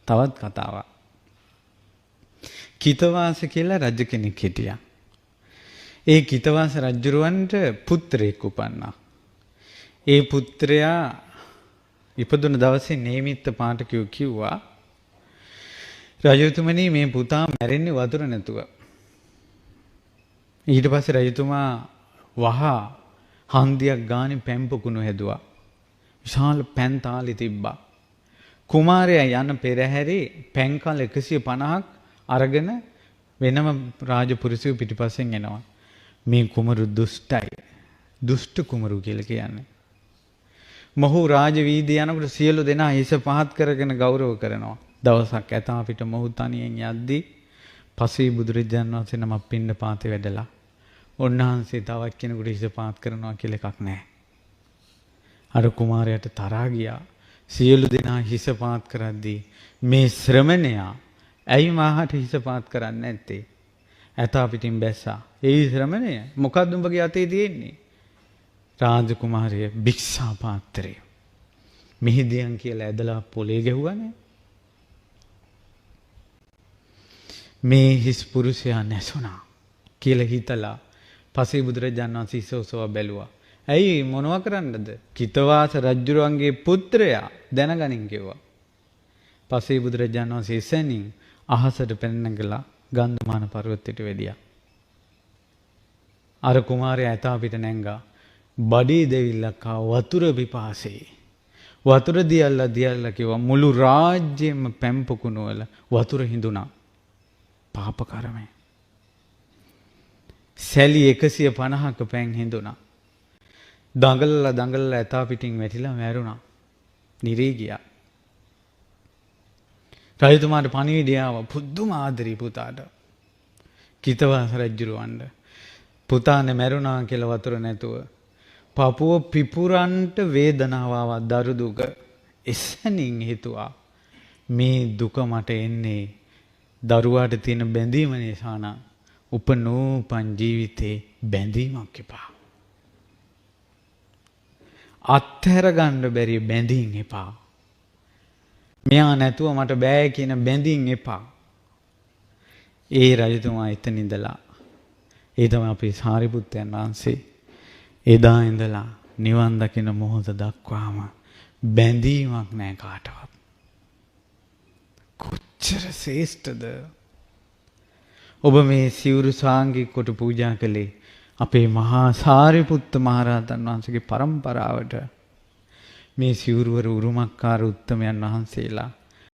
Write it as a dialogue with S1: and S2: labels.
S1: තවත් කතාවක්. කිතවාස කියලා රජ කෙනෙක් හිටියා. ඒ කිතවාස රජුරවන්ට පුත්‍රයෙක් උපන්නා. ඒ පුත්‍රයා ඉපදුන දවසේ නේමිත්ත පාඨකයෝ කිව්වා රජතුමනි මේ පුතා මැරෙන්නේ වතුර නැතුව. ඊට පස්සේ රජතුමා වහා හන්දියක් ගානේ පැන් පොකුණු හැදුවා. විශාල පැන් තාලි තිබ්බා. කුමාරයා යන පෙරහැරේ පැන්කල් 150ක් අරගෙන වෙනම රාජපුරුෂයෝ පිටිපස්සෙන් එනවා. මේ කුමරු දුෂ්ටයි. දුෂ්ට කුමරු කියලා කියන්නේ. මොහු රාජ වීදිය යනකොට සියලු දෙනා හිස පහත් කරගෙන ගෞරව කරනවා. දවසක් ඇතා පිට මොහු තනියෙන් යද්දී පසේ බුදුරජාණන් වහන්සේ නමක් පින්න පාතේ වැඩලා උන්වහන්සේ තවත් කෙනෙකුට හිස පහත් කරනවා කියලා එකක් නැහැ. අර කුමාරයාට තරහා ගියා. සියලු දෙනා හිස පහත් කරද්දී මේ ශ්‍රමණයා ඇයි මාහට හිස පහත් කරන්නේ නැත්තේ? ඇතා පිටින් බැස්සා. ඒ ශ්‍රමණය මොකක්ද උඹගේ අතේ තියෙන්නේ? රාජකුමාරය භික්ෂා පාත්‍රය. මිහිදියන් කියලා ඇදලා පොලේ ගැහුවානේ. මේ හිස් පුරුෂයා නැසුණා කියලා හිතලා පසේ බුදුරජාණන් වහන්සේ ඉසෝසව බැලුවා. ඇයි මොනවා කරන්නද? කිතවාස රජුරවන්ගේ පුත්‍රයා දැනගනින් කිව්වා. පසේ බුදුරජාණන් වහන්සේ එසැනින් අහසට පැන නැගලා ගන්ධමාන පර්වතයට වැඩියා. අර කුමාරයා ඇතා පිට නැංගා. බඩේ දෙවිල්ලක් වතුර පිපාසෙයි. වතුර දියල්ලා කිව්වා මුළු රාජ්‍යෙම පැම්පකුණු වල වතුර හිඳුණා. පාප කර්මය. සැලි 150ක පැන් හිඳුණා. දඟලලා ඇතා පිටින් වැටිලා මැරුණා. නිරේ ගියා. රජතුමාට පණිවිඩය ආවා පුදුම ආදරේ පුතාට. කිතවාස රජුරවණ්ඩ පුතානේ මැරුණා කියලා වතුර නැතුව පපුව පිපුරන්ට වේදනාව ආවා දරු දුක. එසැනින් හිතුවා මේ දුක මට එන්නේ දරුවාට තියෙන බැඳීම නිසා නම් උපනෝපන් ජීවිතේ බැඳීමක් එපා. අත්හැර ගන්න බැරි බැඳීම් එපා. මෙයා නැතුව මට බෑ කියන බැඳීම් එපා. ඒ රජතුමා එතන ඉඳලා ඒ තමයි අපේ සාරිපුත්තයන් වහන්සේ එදා ඉඳලා නිවන් දකින මොහොත දක්වාම බැඳීමක් නැහැ කාටවත්. කොච්චර ශ්‍රේෂ්ඨද? ඔබ මේ සිවුරු සාංගික කොට පූජා කළේ අපේ මහා සාරිපුත්ත මහරහතන් වහන්සේගේ පරම්පරාවට. මේ සිවුරුවර උරුමකාර උත්තමයන් වහන්සේලා